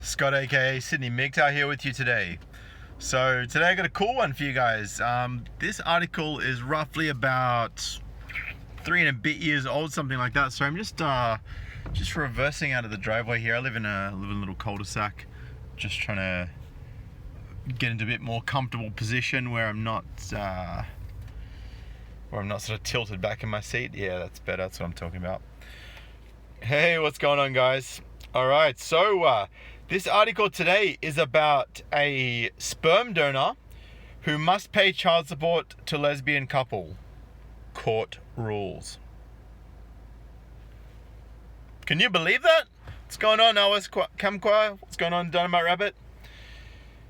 Scott aka sydneymgtow here with you today. So today I got a cool one for you guys. This article is roughly about 3 and a bit years old, something like that. So I'm just reversing out of the driveway here. I live in a little cul-de-sac, just trying to get into a bit more comfortable position where I'm not sort of tilted back in my seat. Yeah, that's better. That's what I'm talking about. Hey, what's going on, guys? All right, so this article today is about a sperm donor who must pay child support to lesbian couple. Court rules. Can you believe that? What's going on, Alice Kamkwa? What's going on, Dynamite Rabbit?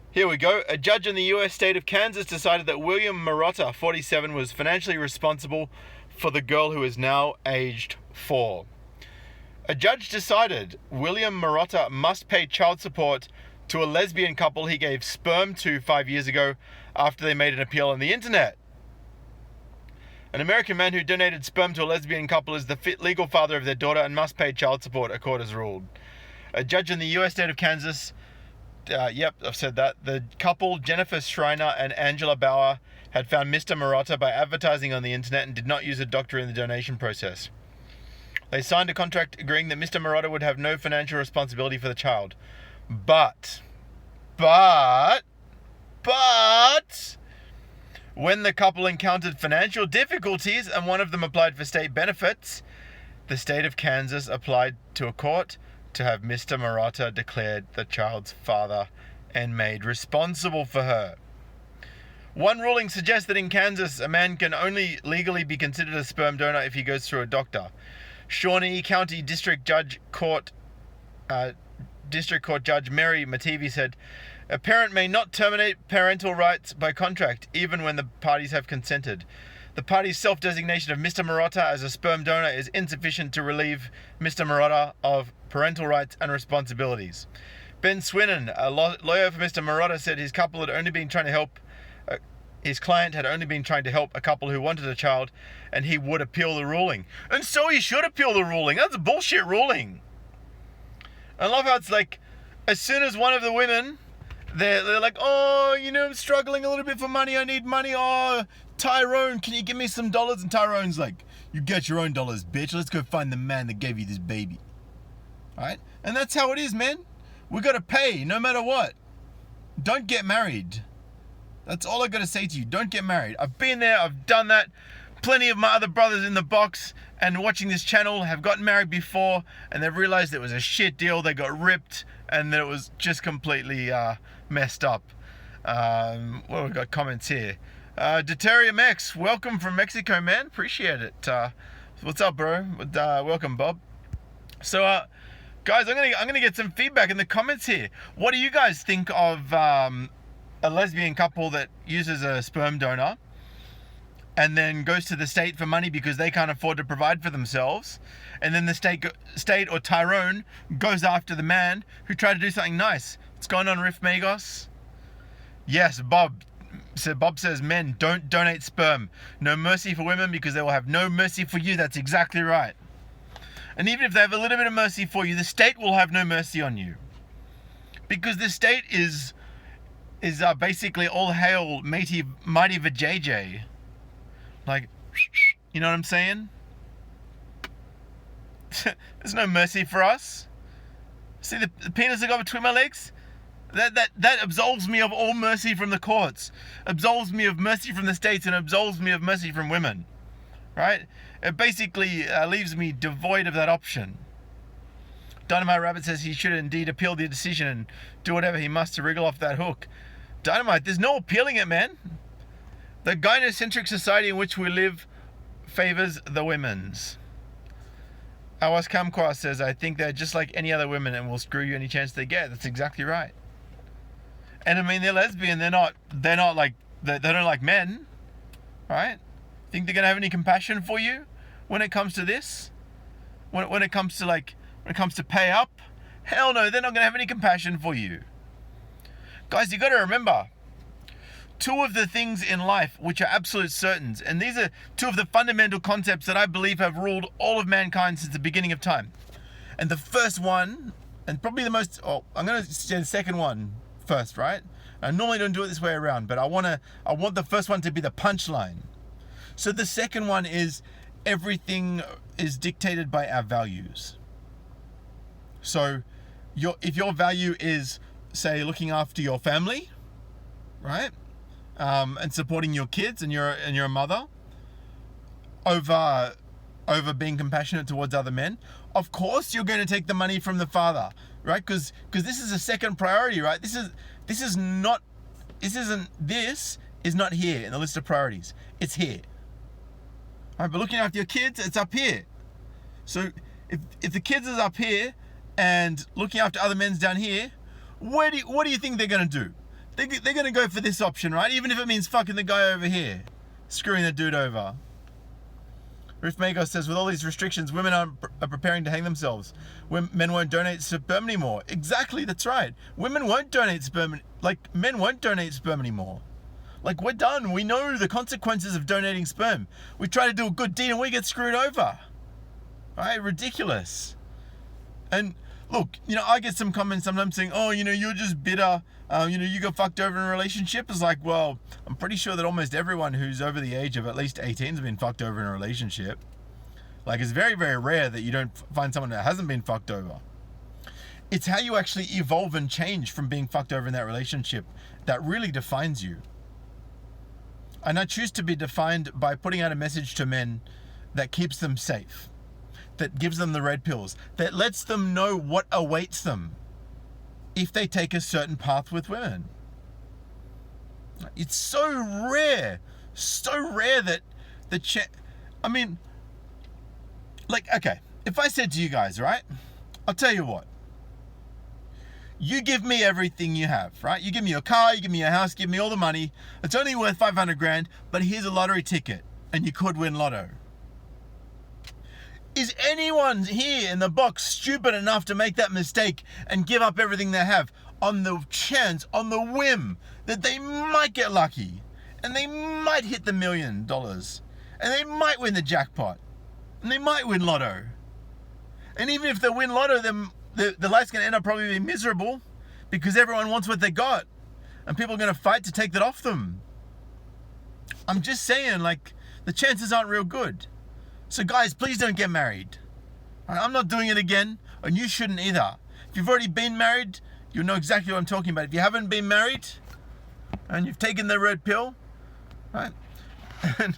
Here we go. A judge in the US state of Kansas decided that William Marotta, 47, was financially responsible for the girl who is now aged 4. A judge decided William Marotta must pay child support to a lesbian couple he gave sperm to 5 years ago after they made an appeal on the internet. An American man who donated sperm to a lesbian couple is the legal father of their daughter and must pay child support, a court has ruled. A judge in the US state of Kansas, yep, I've said that. The couple, Jennifer Schreiner and Angela Bauer, had found Mr. Marotta by advertising on the internet and did not use a doctor in the donation process. They signed a contract agreeing that Mr. Marotta would have no financial responsibility for the child. But, when the couple encountered financial difficulties and one of them applied for state benefits, the state of Kansas applied to a court to have Mr. Marotta declared the child's father and made responsible for her. One ruling suggests that in Kansas, a man can only legally be considered a sperm donor if he goes through a doctor. Shawnee County District Court Judge Mary Mativi said, "A parent may not terminate parental rights by contract, even when the parties have consented. The party's self-designation of Mr. Marotta as a sperm donor is insufficient to relieve Mr. Marotta of parental rights and responsibilities." Ben Swinnen, a lawyer for Mr. Marotta, said his client had only been trying to help a couple who wanted a child, and he would appeal the ruling. And so he should appeal the ruling. That's a bullshit ruling. I love how it's like, as soon as one of the women, they're like, oh, I'm struggling a little bit for money. I need money. Oh, Tyrone, can you give me some dollars? And Tyrone's like, you get your own dollars, bitch. Let's go find the man that gave you this baby. All right? And that's how it is, man. We got to pay no matter what. Don't get married. That's all I got to say to you. Don't get married. I've been there. I've done that. Plenty of my other brothers in the box and watching this channel have gotten married before, and they've realized it was a shit deal. They got ripped, and that it was just completely messed up. Well, we've got comments here. Deuterium X, welcome from Mexico, man. Appreciate it. What's up, bro? Welcome, Bob. So, guys, I'm gonna get some feedback in the comments here. What do you guys think of a lesbian couple that uses a sperm donor and then goes to the state for money because they can't afford to provide for themselves, and then the state or Tyrone goes after the man who tried to do something nice? What's going on, Riff Magos? Yes, Bob. So Bob says, men, don't donate sperm. No mercy for women because they will have no mercy for you. That's exactly right. And even if they have a little bit of mercy for you, the state will have no mercy on you. Because the state is basically all hail mighty vajayjay. Like, you know what I'm saying? There's no mercy for us. See the penis I got between my legs? That absolves me of all mercy from the courts, absolves me of mercy from the states, and absolves me of mercy from women. Right? It basically leaves me devoid of that option. Dynamite Rabbit says he should indeed appeal the decision and do whatever he must to wriggle off that hook. Dynamite, there's no appealing it, man. The gynocentric society in which we live favors the women's. Awas Kamkwa says, I think they're just like any other women and will screw you any chance they get. That's exactly right. And I mean, they're lesbian. They're not like, they don't like men, right? Think they're gonna have any compassion for you when it comes to this? When it comes to pay up? Hell no, they're not gonna have any compassion for you. Guys, you got to remember, two of the things in life which are absolute certains, and these are two of the fundamental concepts that I believe have ruled all of mankind since the beginning of time. And the first one and probably the most, I'm going to say the second one first, right? I normally don't do it this way around, but I want the first one to be the punchline. So the second one is everything is dictated by our values. So if your value is, say, looking after your family, right? And supporting your kids, and you're a mother, over being compassionate towards other men, of course you're going to take the money from the father, right? Because this is a second priority, right? This is not here in the list of priorities. It's here. All right, but looking after your kids, it's up here. So if the kids is up here and looking after other men's down here, what do you think they're going to do? They're going to go for this option, right? Even if it means fucking the guy over here, screwing the dude over. Ruth Magos says, with all these restrictions, women are preparing to hang themselves. Men won't donate sperm anymore. Exactly, that's right. Women won't donate sperm, like men won't donate sperm anymore. Like, we're done. We know the consequences of donating sperm. We try to do a good deed and we get screwed over. Right? Ridiculous. And look, I get some comments sometimes saying, oh, you're just bitter. You got fucked over in a relationship. It's like, well, I'm pretty sure that almost everyone who's over the age of at least 18 has been fucked over in a relationship. Like, it's very, very rare that you don't find someone that hasn't been fucked over. It's how you actually evolve and change from being fucked over in that relationship that really defines you. And I choose to be defined by putting out a message to men that keeps them safe, that gives them the red pills, that lets them know what awaits them if they take a certain path with women. It's so rare that okay, if I said to you guys, right, I'll tell you what, you give me everything you have, right? You give me your car, you give me your house, give me all the money. It's only worth 500 grand, but here's a lottery ticket and you could win lotto. Is anyone here in the box stupid enough to make that mistake and give up everything they have on the chance, on the whim that they might get lucky and they might hit the $1 million and they might win the jackpot and they might win lotto? And even if they win lotto, then the life's going to end up probably being miserable because everyone wants what they got and people are going to fight to take that off them. I'm just saying, like, the chances aren't real good. So guys, please don't get married. I'm not doing it again, and you shouldn't either. If you've already been married, you'll know exactly what I'm talking about. If you haven't been married and you've taken the red pill, right? And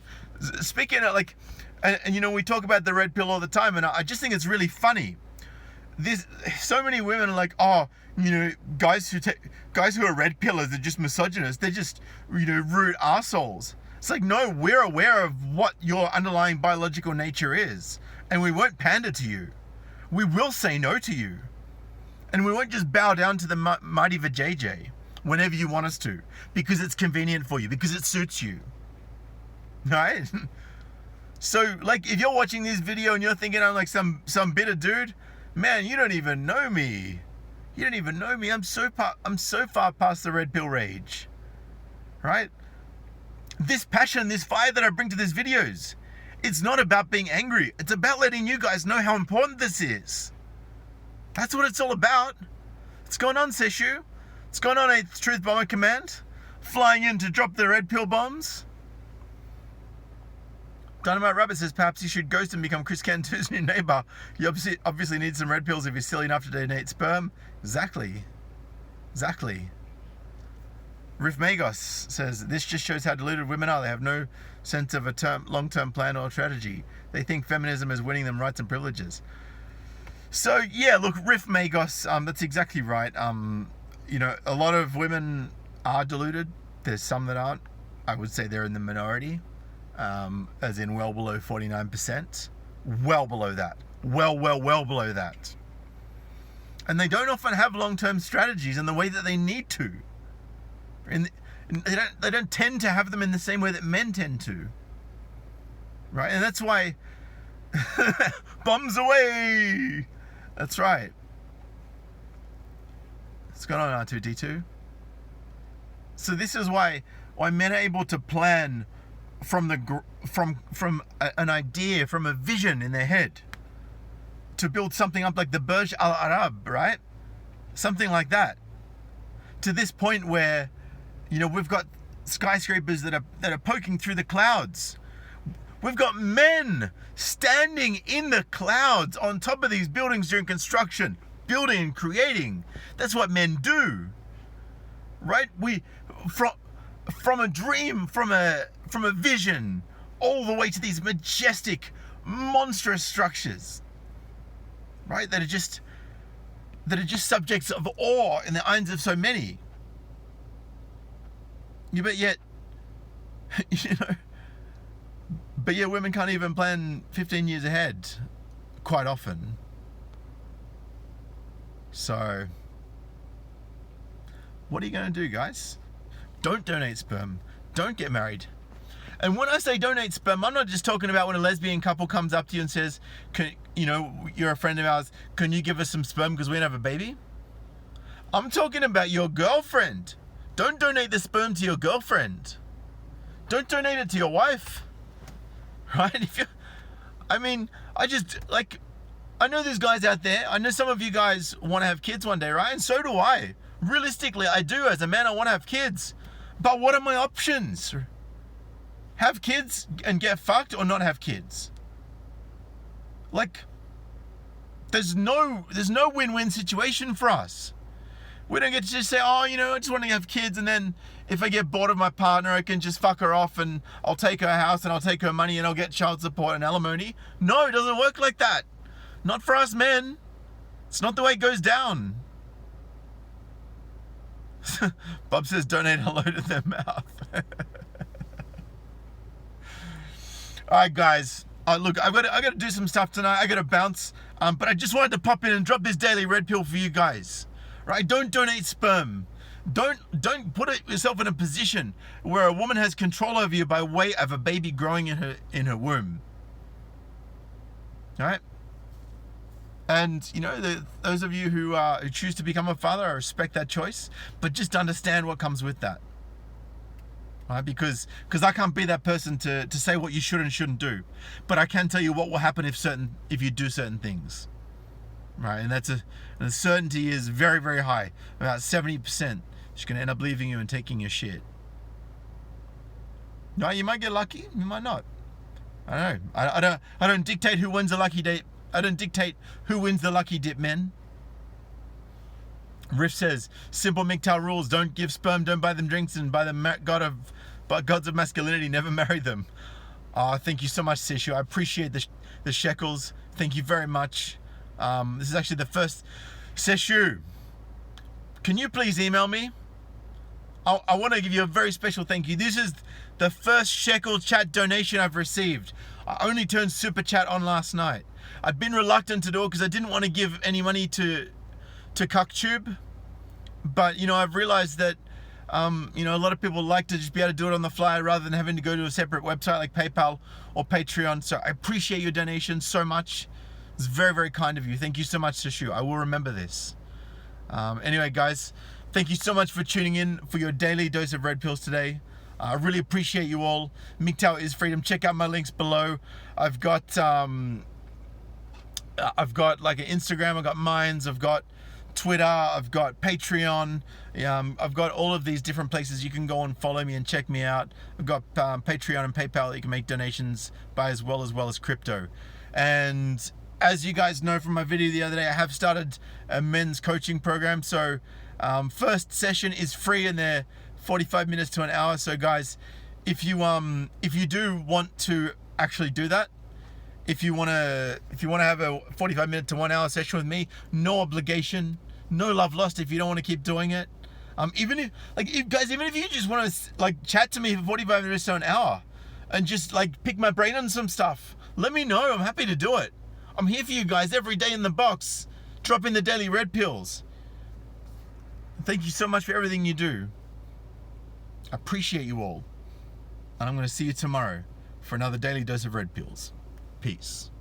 speaking of, like, and we talk about the red pill all the time, and I just think it's really funny. So many women are like, oh, guys who are red pillers are just misogynists. They're just, rude assholes. It's like, no, we're aware of what your underlying biological nature is, and we won't pander to you. We will say no to you, and we won't just bow down to the mighty vajayjay whenever you want us to, because it's convenient for you, because it suits you, right? So, like, if you're watching this video and you're thinking I'm like some bitter dude, man, you don't even know me. You don't even know me. I'm so far past the red pill rage, right? This passion, this fire that I bring to these videos, it's not about being angry. It's about letting you guys know how important this is. That's what it's all about. What's going on, Seshu? What's going on, 8th Truth Bomber Command? Flying in to drop the red pill bombs? Dynamite Rabbit says, perhaps you should ghost and become Chris Cantu's new neighbor. You obviously need some red pills if you're silly enough to donate sperm. Exactly. Riff Magos says, this just shows how deluded women are. They have no sense of a long-term plan or strategy. They think feminism is winning them rights and privileges. So, yeah, look, Riff Magos, that's exactly right. A lot of women are deluded. There's some that aren't. I would say they're in the minority, as in well below 49%. Well below that. Well below that. And they don't often have long-term strategies in the way that they need to. And they don't tend to have them in the same way that men tend to, right? And that's why bombs away. That's right. What's going on, R2D2? So this is why men are able to plan from an idea, from a vision in their head, to build something up like the Burj Al Arab, right? Something like that. To this point where, we've got skyscrapers that are poking through the clouds. We've got men standing in the clouds on top of these buildings during construction, building and creating. That's what men do, right? We, from a dream, from a vision, all the way to these majestic, monstrous structures, right? That are just subjects of awe in the eyes of so many. But yet, women can't even plan 15 years ahead quite often. So, what are you going to do, guys? Don't donate sperm. Don't get married. And when I say donate sperm, I'm not just talking about when a lesbian couple comes up to you and says, you're a friend of ours, can you give us some sperm because we don't have a baby? I'm talking about your girlfriend. Don't donate the sperm to your girlfriend. Don't donate it to your wife. Right? I know there's guys out there. I know some of you guys want to have kids one day, right? And so do I. Realistically, I do. As a man, I want to have kids. But what are my options? Have kids and get fucked, or not have kids? There's no win-win situation for us. We don't get to just say, I just want to have kids, and then if I get bored of my partner, I can just fuck her off and I'll take her house and I'll take her money and I'll get child support and alimony. No, it doesn't work like that. Not for us men. It's not the way it goes down. Bob says donate a load in their mouth. Alright guys, look, I got to do some stuff tonight. I got to bounce, but I just wanted to pop in and drop this daily red pill for you guys. Right? Don't donate sperm. Don't put yourself in a position where a woman has control over you by way of a baby growing in her womb. All right? And those of you who choose to become a father, I respect that choice, but just understand what comes with that. All right? Because I can't be that person to say what you should and shouldn't do, but I can tell you what will happen if you do certain things. Right, and the certainty is very, very high. About 70%. She's going to end up leaving you and taking your shit. No, you might get lucky. You might not. I don't know. I don't dictate who wins the lucky date. I don't dictate who wins the lucky dip, men. Riff says, simple MGTOW rules. Don't give sperm, don't buy them drinks, and by the gods of masculinity, never marry them. Thank you so much, Sishu. I appreciate the shekels. Thank you very much. This is actually the first. Seshu, can you please email me? I want to give you a very special thank you. This is the first shekel chat donation I've received. I only turned super chat on last night. I've been reluctant to do it because I didn't want to give any money to CuckTube, but I've realized that a lot of people like to just be able to do it on the fly rather than having to go to a separate website like PayPal or Patreon. So I appreciate your donation so much. It's very, very kind of you. Thank you so much, Sishu. I will remember this. Anyway, guys, thank you so much for tuning in for your daily dose of red pills today. I really appreciate you all. MGTOW is freedom. Check out my links below. I've got like an Instagram. I've got Minds. I've got Twitter. I've got Patreon. I've got all of these different places you can go and follow me and check me out. I've got Patreon and PayPal that you can make donations by as well as crypto. And as you guys know from my video the other day, I have started a men's coaching program. So first session is free and they're 45 minutes to an hour. So guys, if you do want to actually do that, if you want to have a 45-minute to 1 hour session with me, no obligation, no love lost if you don't want to keep doing it. Even if you just want to chat to me for 45 minutes to an hour and just pick my brain on some stuff, let me know. I'm happy to do it. I'm here for you guys every day in the box, dropping the daily red pills. Thank you so much for everything you do. I appreciate you all. And I'm going to see you tomorrow for another daily dose of red pills. Peace.